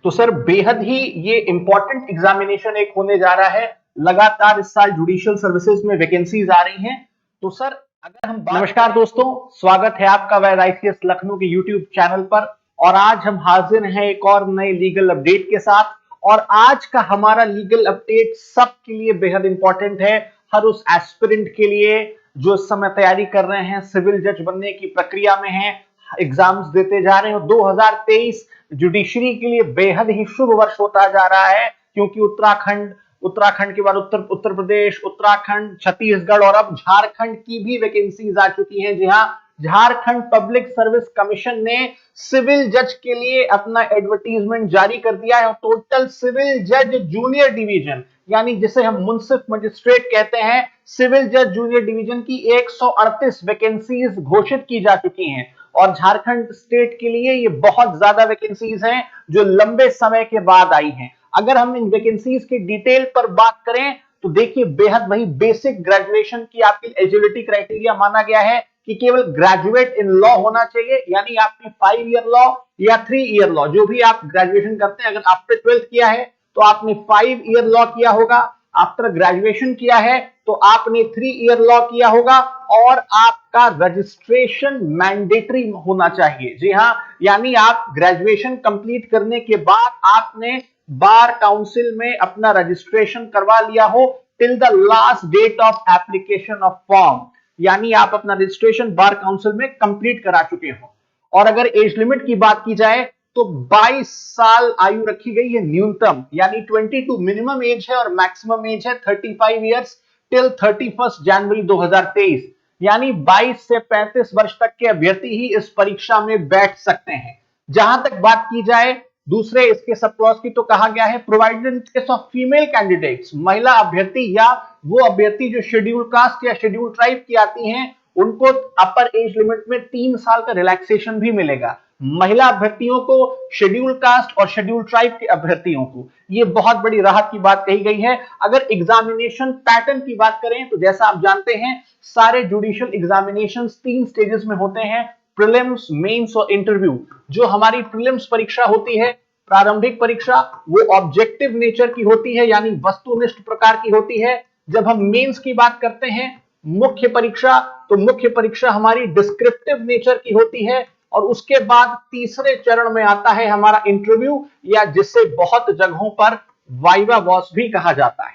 तो सर बेहद ही ये इंपॉर्टेंट एग्जामिनेशन एक होने जा रहा है। लगातार इस साल जुडिशियल सर्विसेज में वैकेंसीज आ रही हैं। तो सर अगर हम नमस्कार दोस्तों, स्वागत है आपका वैद आईसीएस लखनऊ के यूट्यूब चैनल पर। और आज हम हाजिर हैं एक और नए लीगल अपडेट के साथ। और आज का हमारा लीगल अपडेट सबके लिए बेहद इंपॉर्टेंट है, हर उस एस्पिरेंट के लिए जो इस समय तैयारी कर रहे हैं, सिविल जज बनने की प्रक्रिया में हैं, एग्जाम्स देते जा रहे हैं। 2023 जुडिशरी के लिए बेहद ही शुभ वर्ष होता जा रहा है, क्योंकि उत्तराखंड के बाद उत्तर प्रदेश, उत्तराखंड, छत्तीसगढ़ और अब झारखंड की भी वैकेंसीज आ चुकी हैं। जी हाँ, झारखंड पब्लिक सर्विस कमीशन ने सिविल जज के लिए अपना एडवर्टीजमेंट जारी कर दिया है। और टोटल सिविल जज जूनियर डिवीजन, यानी जिसे हम मुंसिफ मजिस्ट्रेट कहते हैं, सिविल जज जूनियर डिवीजन की 138 वैकेंसीज घोषित की जा चुकी हैं। और झारखंड स्टेट के लिए ये बहुत ज्यादा वैकेंसीज हैं जो लंबे समय के बाद आई हैं। अगर हम इन वैकेंसीज के डिटेल पर बात करें तो देखिए, बेहद वही बेसिक ग्रेजुएशन की आपकी एलिजिबिलिटी क्राइटेरिया माना गया है कि केवल ग्रेजुएट इन लॉ होना चाहिए, यानी आपने 5 ईयर लॉ या 3 ईयर लॉ, जो भी आप ग्रेजुएशन करते हैं, अगर आफ्टर 12th किया है तो आपने 5 ईयर लॉ किया होगा, आफ्टर ग्रेजुएशन किया है तो आपने 3 ईयर लॉ किया होगा, और आपका रजिस्ट्रेशन मैंडेटरी होना चाहिए। जी हां, यानी आप ग्रेजुएशन कंप्लीट करने के बाद आपने बार काउंसिल में अपना रजिस्ट्रेशन करवा लिया हो till the last date of application of form, यानी आप अपना रजिस्ट्रेशन बार काउंसिल में कंप्लीट करा चुके हो। और अगर एज लिमिट की बात की जाए तो 22 साल आयु रखी गई है न्यूनतम, यानी 22 मिनिमम एज है और मैक्सिमम एज है 35 ईयर्स टिल 31 जनवरी 2023, यानी 22 से 35 वर्ष तक के अभ्यर्थी ही इस परीक्षा में बैठ सकते हैं। जहां तक बात की जाए दूसरे इसके सब क्लॉज की, तो कहा गया है provided in case of female candidates, महिला अभ्यर्थी या वो अभ्यर्थी जो शेड्यूल कास्ट या शेड्यूल ट्राइब की आती हैं, उनको अपर एज लिमिट में 3 साल का रिलैक्सेशन भी मिलेगा। महिला अभ्यर्थियों को, शेड्यूल कास्ट और शेड्यूल ट्राइब के अभ्यर्थियों को ये बहुत बड़ी राहत की बात कही गई है। अगर एग्जामिनेशन पैटर्न की बात करें तो जैसा आप जानते हैं, सारे जुडिशियल एग्जामिनेशन 3 स्टेजेस में होते हैं, प्रीलिम्स, मेंस और इंटरव्यू। जो हमारी प्रीलिम्स परीक्षा होती है, प्रारंभिक परीक्षा, वो ऑब्जेक्टिव नेचर की होती है, यानी वस्तुनिष्ठ प्रकार की होती है। जब हम मेंस की बात करते हैं, मुख्य परीक्षा, तो मुख्य परीक्षा हमारी डिस्क्रिप्टिव नेचर की होती है। और उसके बाद तीसरे चरण में आता है हमारा इंटरव्यू, या जिसे बहुत जगहों पर वाइवा वॉस भी कहा जाता है।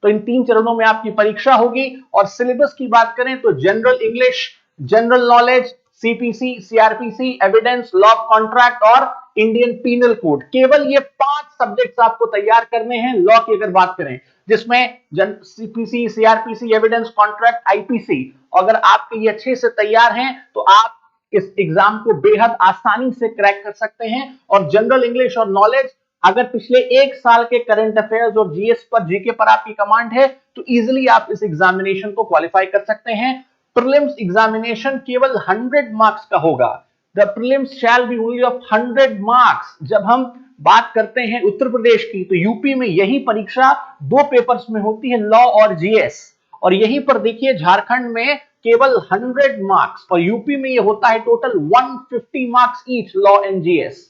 तो इन 3 चरणों में आपकी परीक्षा होगी। और सिलेबस की बात करें तो general English, general knowledge, CPC, CrPC, evidence, law contract और इंडियन पीनल कोड, केवल ये 5 सब्जेक्ट्स आपको तैयार करने हैं लॉ की अगर बात करें, जिसमें CPC, CrPC, evidence, contract, IPC. अगर आपके ये अच्छे से तैयार हैं तो आप इस एग्जाम को बेहद आसानी से क्रैक कर सकते हैं। और जनरल इंग्लिश और नॉलेज, अगर पिछले 1 साल के करंट अफेयर्स और जीएस पर, जीके पर आपकी कमांड है तो इजीली आप इस एग्जामिनेशन को क्वालिफाई कर सकते हैं। प्रीलिम्स एग्जामिनेशन केवल 100 मार्क्स का होगा। The prelims shall be only of 100 marks. जब हम बात करते हैं उत्तर प्रदेश की, तो यूपी में यही परीक्षा 2 पेपर्स में होती है, लॉ और जीएस। और यहीं पर देखिए झारखंड में केवल 100 मार्क्स, और यूपी में ये होता है total 150 marks each, law and GS.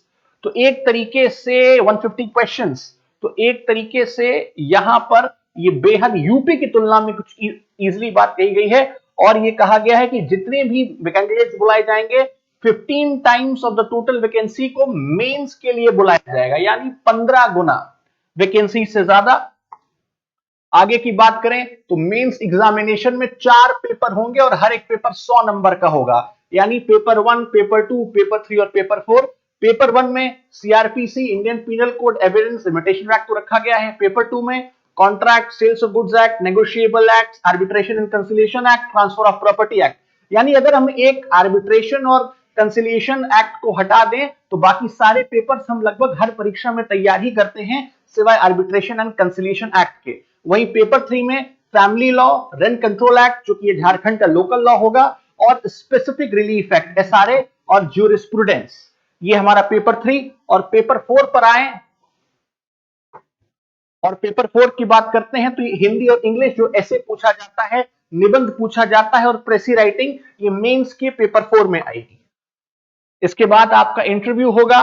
तो एक तरीके से 150 क्वेश्चंस, तो एक तरीके से यहां पर ये बेहद यूपी की तुलना में कुछ इजीली बात कही गई है। और ये कहा गया है कि जितने भी कैंडिडेट्स बुलाए जाएंगे, 15 times of the total vacancy को मेंस के लिए बुलाया जाएगा, यानी 15 गुना वैकेंसी से ज्यादा। आगे की बात करें तो मेंस एग्जामिनेशन में 4 पेपर होंगे और हर एक पेपर 100 नंबर का होगा, यानी पेपर 1, पेपर 2, पेपर 3 और पेपर 4। पेपर 1 में CrPC, Indian penal code, evidence, limitation act को रखा गया है। पेपर 2 में contract, sales of goods act, negotiable act, arbitration and conciliation act, transfer of property act. यानी अगर हम एक आर्बिट्रेशन और कंसिलिएशन एक्ट को हटा दें तो बाकी सारे पेपर्स हम लगभग हर परीक्षा में तैयार ही करते हैं, सिवाय आर्बिट्रेशन एंड कंसिलिएशन एक्ट के। वहीं पेपर 3 में family law, rent control act, जो कि झारखंड का लोकल लॉ होगा, और स्पेसिफिक रिलीफ एक्ट, एसआरए, और ज्यूरिस्प्रूडेंस, ये हमारा पेपर 3। और पेपर 4 पर आए, और पेपर 4 की बात करते हैं तो ये हिंदी और इंग्लिश जो ऐसे पूछा जाता है, निबंध पूछा जाता है, और प्रेसी राइटिंग, ये मेंस के पेपर 4 में आएगी। इसके बाद आपका इंटरव्यू होगा।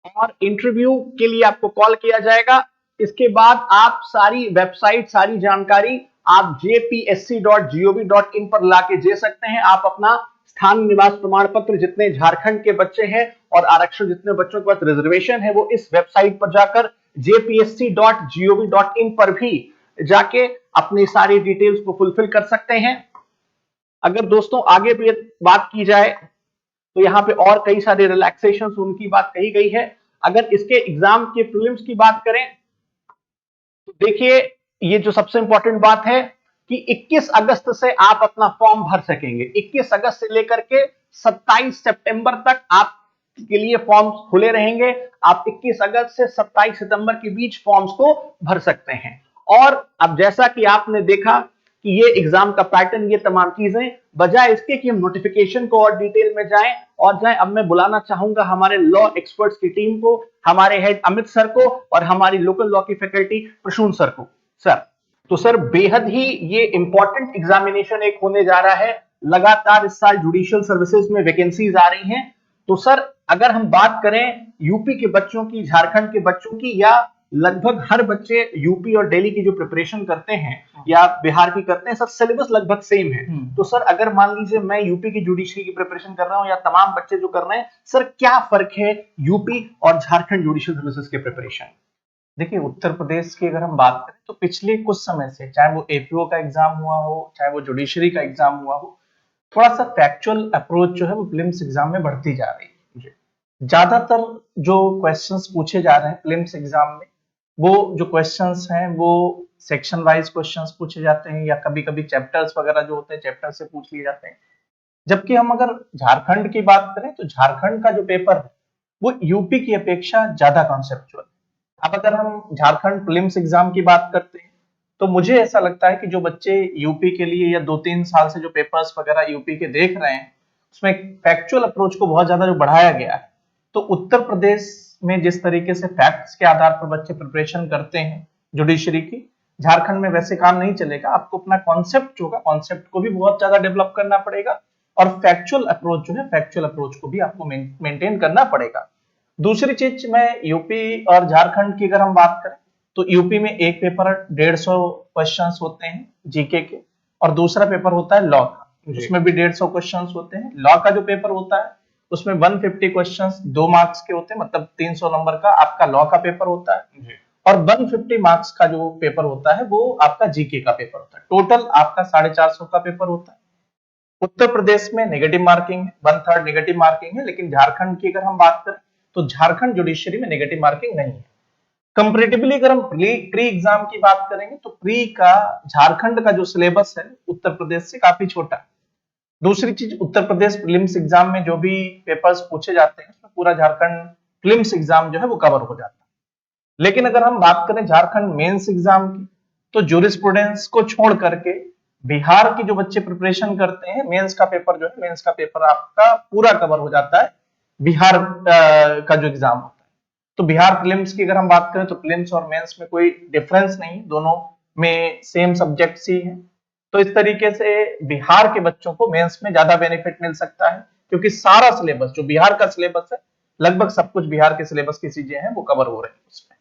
और इंटरव्यू के लिए आपको कॉल किया जाएगा। इसके बाद आप सारी वेबसाइट, सारी जानकारी आप jpsc.gov.in पर लाके दे सकते हैं। आप अपना स्थान निवास प्रमाण पत्र, जितने झारखंड के बच्चे हैं और आरक्षण जितने बच्चों के पास रिजर्वेशन है, वो इस वेबसाइट पर जाकर jpsc.gov.in पर भी जाके अपनी सारी डिटेल्स को फुलफिल कर सकते हैं। अगर दोस्तों आगे भी बात की जाए तो यहाँ पे और कई सारे रिलैक्सेशन उनकी बात कही गई है। अगर इसके एग्जाम के प्रीलिम्स की बात करें तो देखिए, ये जो सबसे इंपॉर्टेंट बात है कि 21 अगस्त से आप अपना फॉर्म भर सकेंगे। 21 अगस्त से लेकर के 27 सितंबर तक आप के लिए फॉर्म्स खुले रहेंगे। आप 21 अगस्त से 27 सितंबर के बीच फॉर्म्स को भर सकते हैं। और अब जैसा कि आपने देखा कि ये एग्जाम का पैटर्न, ये तमाम चीजें, बजाय इसके कि हम नोटिफिकेशन को और डिटेल में जाएं, अब मैं बुलाना चाहूंगा हमारे लॉ एक्सपर्ट्स की टीम को, हमारे हेड अमित सर को और हमारी लोकल लॉ की फैकल्टी प्रसून सर को। सर, तो सर बेहद ही ये इंपॉर्टेंट एग्जामिनेशन एक होने जा रहा है। लगातार इस साल जुडिशियल सर्विसेज में वैकेंसीज आ रही हैं। तो सर अगर हम बात करें यूपी के बच्चों की, झारखंड के बच्चों की, या लगभग हर बच्चे यूपी और दिल्ली की जो प्रिपरेशन करते हैं या बिहार की करते हैं, सर सिलेबस लगभग सेम है। तो सर अगर मान लीजिए मैं यूपी की जुडिशरी की प्रिपरेशन कर रहा हूं या तमाम बच्चे जो कर रहे हैं, सर क्या फर्क है यूपी और झारखंड जुडिशियल सर्विसेज के प्रिपरेशन? देखिए, उत्तर प्रदेश की अगर हम बात करें तो पिछले कुछ समय से, चाहे वो एपीओ का एग्जाम हुआ हो, चाहे वो जुडिशरी का एग्जाम हुआ हो, थोड़ा सा फैक्चुअल अप्रोच जो है वो प्रीलिम्स एग्जाम में बढ़ती जा रही है। ज्यादातर जो क्वेश्चंस पूछे जा रहे हैं प्रीलिम्स एग्जाम में, वो जो क्वेश्चंस हैं वो सेक्शन वाइज क्वेश्चंस पूछे जाते हैं, या कभी कभी चैप्टर्स वगैरह जो होते हैं चैप्टर से पूछ लिए जाते हैं। जबकि हम अगर झारखंड की बात करें तो झारखंड का जो पेपर है वो यूपी की अपेक्षा ज्यादा कॉन्सेप्चुअल। अब अगर हम झारखंड प्रीलिम्स एग्जाम की बात करते हैं तो मुझे ऐसा लगता है कि जो बच्चे यूपी के लिए या 2-3 साल से जो पेपर्स वगैरह यूपी के देख रहे हैं, उसमें फैक्चुअल अप्रोच को बहुत ज्यादा जो बढ़ाया गया है। तो उत्तर प्रदेश में जिस तरीके से फैक्ट्स के आधार पर बच्चे प्रिपरेशन करते हैं जुडिशरी की, झारखंड में वैसे काम नहीं चलेगा। आपको अपना कॉन्सेप्ट जो होगा, कॉन्सेप्ट को भी बहुत ज्यादा डेवलप करना पड़ेगा, और फैक्चुअल अप्रोच जो है, फैक्चुअल अप्रोच को भी आपको मेंटेन करना पड़ेगा। दूसरी चीज, मैं यूपी और झारखंड की अगर हम बात करें तो यूपी में एक पेपर 150 क्वेश्चंस होते हैं जीके के, और दूसरा पेपर होता है लॉ का, उसमें भी 150 क्वेश्चंस होते हैं। लॉ का जो पेपर होता है उसमें 150 क्वेश्चंस 2 मार्क्स के होते हैं, मतलब 300 नंबर का आपका लॉ का पेपर होता है, और 150 मार्क्स का जो पेपर होता है वो आपका जीके का पेपर होता है। टोटल आपका 450 का पेपर होता है। उत्तर प्रदेश में नेगेटिव मार्किंग है, 1/3 नेगेटिव मार्किंग है, लेकिन झारखंड की अगर हम बात करें तो झारखंड जुडिशरी में नेगेटिव मार्किंग नहीं है। कंपैरेटिवली अगर हम प्री एग्जाम की बात करेंगे तो प्री का झारखंड का जो सिलेबस है उत्तर प्रदेश से काफी छोटा है। दूसरी चीज, उत्तर प्रदेश प्रीलिम्स एग्जाम में जो भी पेपर्स पूछे जाते हैं उसमें पूरा झारखंड प्रीलिम्स एग्जाम जो है वो कवर हो जाता है। लेकिन अगर हम बात करें झारखंड मेंस एग्जाम की, तो जूरिस्प्रूडेंस को छोड़ करके बिहार के जो बच्चे प्रिपरेशन करते हैं, मेंस का पेपर जो है, मेंस का पेपर आपका पूरा कवर हो जाता है बिहार का जो एग्जाम होता है। तो बिहार प्रीलिम्स की अगर हम बात करें तो प्रीलिम्स और मेंस में कोई डिफरेंस नहीं, दोनों में सेम सब्जेक्ट्स ही हैं। तो इस तरीके से बिहार के बच्चों को मेंस में ज्यादा बेनिफिट मिल सकता है, क्योंकि सारा सिलेबस जो बिहार का सिलेबस है, लगभग सब कुछ बिहार के सिलेबस की चीजें हैं वो कवर हो रही है उसमें।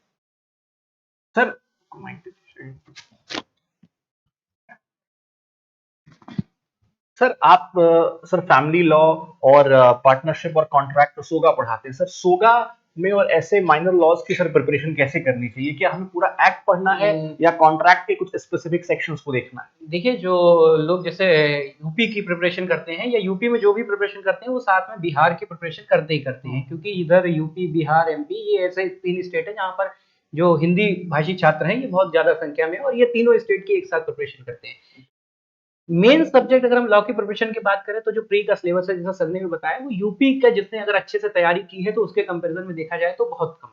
सर सर आप सर फैमिली लॉ और पार्टनरशिप और कॉन्ट्रैक्ट तो सोगा पढ़ाते हैं। सर सोगा में और ऐसे माइनर लॉज की सर प्रिपरेशन कैसे करनी चाहिए? क्या हमें पूरा एक्ट पढ़ना है या कॉन्ट्रैक्ट के कुछ स्पेसिफिक सेक्शंस को देखना है? देखिए, जो लोग जैसे यूपी की प्रिपरेशन करते हैं या यूपी में जो भी प्रिपरेशन करते हैं वो साथ में बिहार की प्रिपरेशन करते ही करते हैं, क्योंकि इधर यूपी, बिहार, एमपी, ये ऐसे 3 स्टेट हैं जहाँ पर जो हिंदी भाषी छात्र हैं ये बहुत ज्यादा संख्या में, और ये तीनों स्टेट की एक साथ प्रिपरेशन करते हैं। मेन सब्जेक्ट अगर हम लॉ की प्रिपरेशन की बात करें तो जो प्री का सिलेबस है, जैसा सर ने भी बताया, वो यूपी का जिसने अगर अच्छे से तैयारी की है तो उसके कंपैरिजन में देखा जाए तो बहुत कम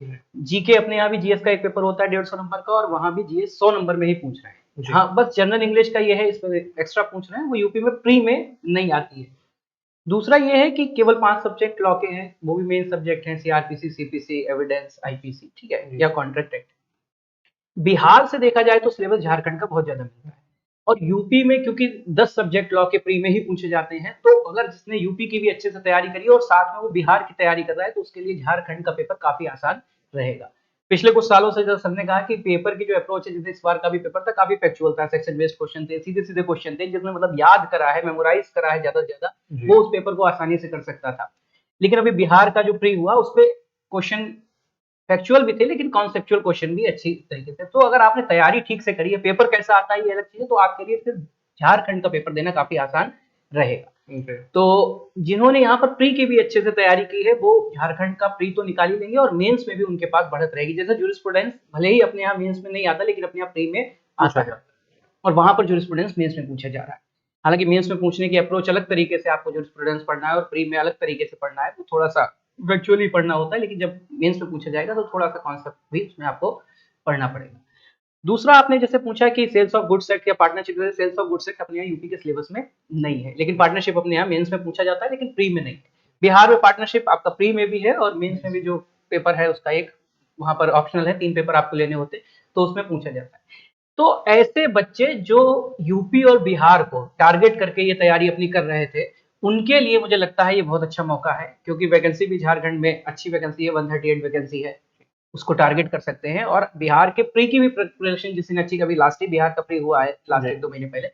है। जीके अपने यहाँ भी जीएस का एक पेपर होता है 150 नंबर का, और वहां भी जीएस 100 नंबर में ही पूछ रहे हैं। हाँ, बस जनरल इंग्लिश का ये है, इसमें एक्स्ट्रा पूछ रहे हैं, वो यूपी में प्री में नहीं आती है। दूसरा ये है कि केवल 5 सब्जेक्ट लॉ के हैं, वो भी मेन सब्जेक्ट हैं, सीआरपीसी, सीपीसी, एविडेंस, आईपीसी, ठीक है, या कॉन्ट्रैक्ट एक्ट। बिहार से देखा जाए तो सिलेबस झारखंड का बहुत ज्यादा मिलता है। और यूपी में क्योंकि 10 सब्जेक्ट लॉ के प्री में ही पूछे जाते हैं, तो अगर जिसने यूपी की भी अच्छे से तैयारी करी और साथ में वो बिहार की तैयारी कर रहा है तो उसके लिए झारखंड का पेपर काफी आसान रहेगा। पिछले कुछ सालों से जो सर ने कहा कि पेपर की जो अप्रोच है, जैसे इस बार का भी पेपर था काफी फैक्चुअल था, सेक्शन बेस्ड क्वेश्चन थे, सीधे सीधे क्वेश्चन थे, जिसमें मतलब याद करा है, मेमोराइज करा है ज्यादा से ज्यादा, वो उस पेपर को आसानी से कर सकता था। लेकिन अभी बिहार का जो प्री हुआ उस पे क्वेश्चन फैक्चुअल भी थे लेकिन कॉन्सेप्चुअल क्वेश्चन भी अच्छी तरीके से। तो अगर आपने तैयारी ठीक से करी है, पेपर कैसा आता है ये अलग चीज है, तो आपके लिए फिर झारखंड का पेपर देना काफी आसान रहेगा। तो जिन्होंने यहाँ पर प्री की भी अच्छे से तैयारी की है वो झारखंड का प्री तो निकाल ही लेंगे और मेंस में भी उनके पास बढ़त रहेगी। जैसे जूरिस्प्रूडेंस भले ही अपने यहाँ मेंस में नहीं आता लेकिन अपने यहाँ प्री में आता है और वहां पर जूरिस्प्रूडेंस मेंस में पूछा जा रहा है। हालांकि मेंस में पूछने की अप्रोच अलग तरीके से आपको जूरिस्प्रूडेंस पढ़ना है और प्री में अलग तरीके से पढ़ना है, तो थोड़ा सा वर्चुअली पढ़ना होता है, लेकिन जब मेंस में पूछा जाएगा तो थोड़ा सा कॉन्सेप्ट भी उसमें आपको पढ़ना पड़ेगा। दूसरा आपने जैसे पूछा कि सेल्स ऑफ गुड्स एक्ट या partnership, sales of goods act अपने यहाँ यूपी के सिलेबस में नहीं है, लेकिन पार्टनरशिप अपने यहाँ मेंस में पूछा जाता है लेकिन प्री में नहीं है। बिहार में पार्टनरशिप आपका प्री में भी है और मेंस में भी जो पेपर है उसका एक वहां पर ऑप्शनल है, 3 पेपर आपको लेने होते तो उसमें पूछा जाता है। तो ऐसे बच्चे जो यूपी और बिहार को टारगेट करके ये तैयारी अपनी कर रहे थे, उनके लिए मुझे लगता है ये बहुत अच्छा मौका है, क्योंकि वैकेंसी भी झारखंड में अच्छी वैकेंसी है, 138 वैकेंसी है, उसको टारगेट कर सकते हैं। और बिहार के प्री की भी प्रिपरेशन जिसने अच्छी, कभी लास्ट ही बिहार का प्री हुआ है लास्ट 1-2 महीने पहले,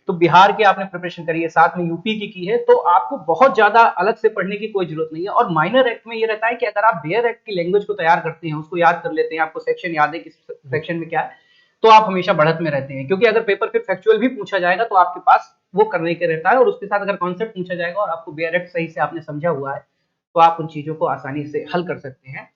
तो बिहार की आपने प्रिपरेशन करी है, साथ में यूपी की है, तो आपको बहुत ज्यादा अलग से पढ़ने की कोई जरूरत नहीं है। और माइनर एक्ट में ये रहता है कि अगर आप बेयर एक्ट की लैंग्वेज को तैयार करते हैं, उसको याद कर लेते हैं, आपको सेक्शन याद है किस सेक्शन में क्या है, तो आप हमेशा बढ़त में रहते हैं, क्योंकि अगर पेपर फिर फैक्चुअल भी पूछा जाएगा तो आपके पास वो करने के रहता है, और उसके साथ अगर कॉन्सेप्ट पूछा जाएगा और आपको बेयर एक्ट सही से आपने समझा हुआ है तो आप उन चीजों को आसानी से हल कर सकते हैं।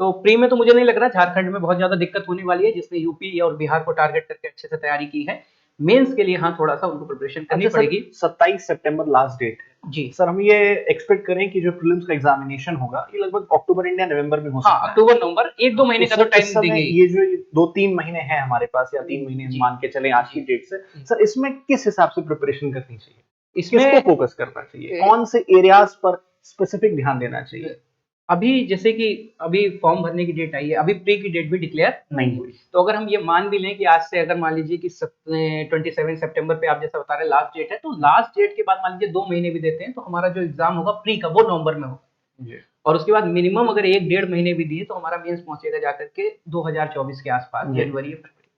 तो प्री में तो मुझे नहीं लग रहा झारखंड में बहुत ज्यादा दिक्कत होने वाली है, जिसने यूपी और बिहार को टारगेट करके अच्छे से तैयारी की है। मेंस के लिए हाँ थोड़ा सा उनको प्रिपरेशन करनी पड़ेगी। 27 सितंबर लास्ट डेट है जी सर, हम ये एक्सपेक्ट करें कि जो प्रीलिम्स का एग्जामिनेशन होगा ये लगभग अक्टूबर या नवंबर में हो सकता है। हाँ, अक्टूबर नवंबर 1-2 महीने का तो टाइम देंगे। ये जो 2-3 महीने हैं हमारे पास, या 3 महीने मान के चले आज की डेट से, सर इसमें किस हिसाब से प्रिपरेशन करनी चाहिए, किसको फोकस करना चाहिए, कौन से एरियाज पर स्पेसिफिक ध्यान देना चाहिए? अभी जैसे कि अभी फॉर्म भरने की डेट आई है, अभी प्री की डेट भी डिक्लेयर नहीं हुई, तो अगर हम ये मान भी लें कि आज से अगर मान लीजिए कि 27 सितंबर पे आप जैसा बता रहे हैं लास्ट डेट है, तो लास्ट डेट के बाद मान लीजिए 2 महीने भी देते हैं तो हमारा जो एग्जाम होगा प्री का वो नवंबर में होगा, और उसके बाद मिनिमम अगर 1-1.5 महीने भी दिए तो हमारा मेंस पहुंचेगा जाकर के 2024 के आसपास, जनवरी या फरवरी।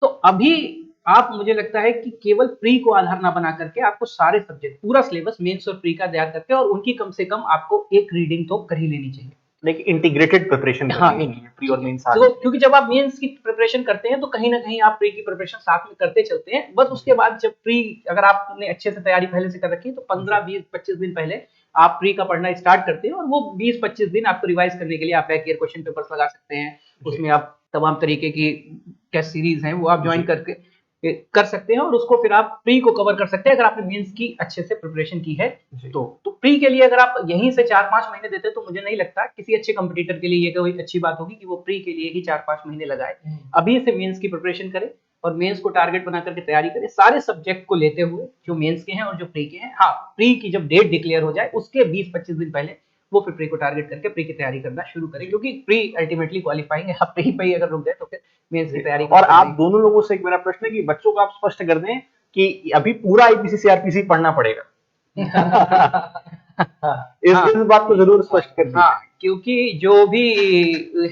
तो अभी आप, मुझे लगता है कि केवल प्री को आधार ना बना करके आपको सारे सब्जेक्ट पूरा सिलेबस मेंस और प्री का तैयार करके और उनकी कम से कम आपको एक रीडिंग तो कर ही लेनी चाहिए, लेकिन इंटीग्रेटेड प्रिपरेशन हाँ, प्री और मेंस तो क्योंकि जब आप मेंस की प्रिपरेशन करते हैं तो कहीं ना कहीं आप प्री की प्रिपरेशन साथ में करते चलते हैं, बस उसके बाद जब प्री अगर आपने अच्छे से तैयारी पहले से कर रखी है तो 15-20-25 दिन पहले आप प्री का पढ़ना स्टार्ट करते हैं, और वो 20-25 दिन आपको रिवाइज करने के लिए आप बैक ईयर क्वेश्चन पेपर्स लगा सकते हैं, उसमें आप तमाम तरीके की टेस्ट सीरीज हैं वो आप ज्वाइन करके कर सकते हैं, और उसको फिर आप प्री को कवर कर सकते हैं अगर आपने मेंस की अच्छे से प्रिपरेशन की है। तो प्री के लिए अगर आप यहीं से 4-5 महीने देते तो मुझे नहीं लगता किसी अच्छे कंपटीटर के लिए ये कोई अच्छी बात होगी कि वो प्री के लिए ही 4-5 महीने लगाए। अभी से मेंस की प्रिपरेशन करें और मेंस को टारगेट बना करके तैयारी करें, सारे सब्जेक्ट को लेते हुए, जो मेंस के हैं और जो प्री के हैं। हाँ, प्री की जब डेट डिक्लेयर हो जाए उसके 20-25 दिन पहले वो फिर प्री को टारगेट करके प्री की तैयारी करना शुरू करें, क्योंकि प्री अल्टीमेटली क्वालिफाइंग है। आप प्री पे ही अगर रुक गए तो फिर मेंस की तैयारी। और आप दोनों लोगों से एक मेरा प्रश्न है कि बच्चों को आप स्पष्ट कर दें कि अभी पूरा आईपीसी सीआरपीसी पढ़ना पड़ेगा। इस बात को जरूर स्पष्ट कर दीजिए। हाँ, क्योंकि जो भी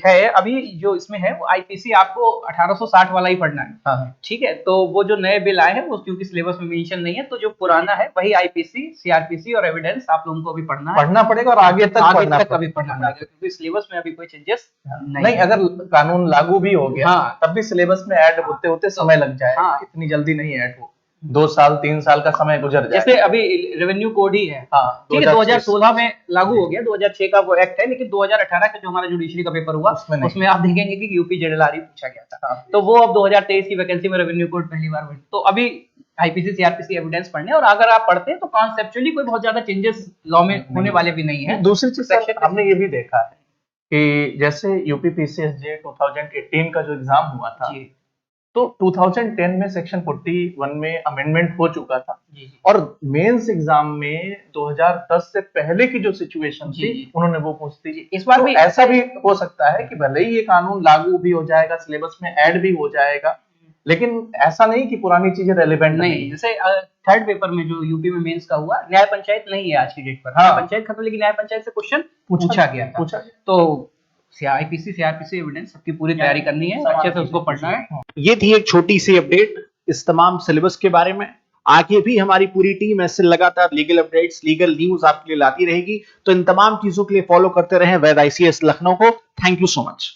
है अभी जो इसमें है वो आईपीसी आपको 1860 वाला ही पढ़ना है। हाँ। ठीक है, तो वो जो नए बिल आए हैं वो क्योंकि सिलेबस में मेंशन नहीं है, तो जो पुराना है वही आईपीसी सीआरपीसी और एविडेंस आप लोगों को अभी पढ़ना पड़ेगा और आगे तक पढ़ना पड़ेगा, क्योंकि सिलेबस में अभी कोई चेंजेस नहीं। अगर कानून लागू भी हो गया तब भी सिलेबस में ऐड होते होते समय लग जाए। हाँ, इतनी जल्दी नहीं ऐड हो, 2 साल 3 साल का समय गुजर जाए। जैसे अभी रेवेन्यू कोड ही है, ठीक है, 2016 में लागू हो गया, 2006 का वो एक्ट है, लेकिन 2018 का जो हमारा जुडिशरी का पेपर हुआ उसमें आप देखेंगे कि यूपी जेडएलआर पूछा गया था। तो वो अब 2023 की वैकेंसी में रेवेन्यू कोड पहली बार बनी। तो अभी आईपीसी सीआरपीसी एविडेंस पढ़ने, और अगर आप पढ़ते हैं तो कॉन्सेप्चुअली कोई बहुत ज्यादा चेंजेस लॉ में होने वाले भी नहीं है। दूसरी चीज हमने ये भी देखा है कि जैसे यूपी पीसीएसजे 2018 का जो एग्जाम हुआ था, तो 2010 में सेक्शन 41 में अमेंडमेंट हो चुका था, और मेंस एग्जाम में 2010 से पहले की जो सिचुएशन थी उन्होंने वो पूछ दी। इस बार भी ऐसा भी हो सकता है कि भले ही ये कानून लागू भी हो जाएगा, सिलेबस में ऐड भी हो जाएगा, लेकिन ऐसा नहीं कि पुरानी चीजें रेलिवेंट नहीं, जैसे थर्ड पेपर में जो यूपी में मेंस का हुआ, न्याय पंचायत नहीं है आज की डेट पर। हाँ। न्याय पंचायत खत्म, लेकिन न्याय पंचायत से क्वेश्चन पूछा गया था। तो सीआरपीसी एविडेंस सबकी पूरी तैयारी करनी है, अच्छे से उसको पढ़ना है। ये थी एक छोटी सी अपडेट इस तमाम सिलेबस के बारे में। आगे भी हमारी पूरी टीम ऐसे लगातार लीगल अपडेट्स, लीगल न्यूज आपके लिए लाती रहेगी। तो इन तमाम चीजों के लिए फॉलो करते रहें वैद ICS लखनऊ को। Thank you so much.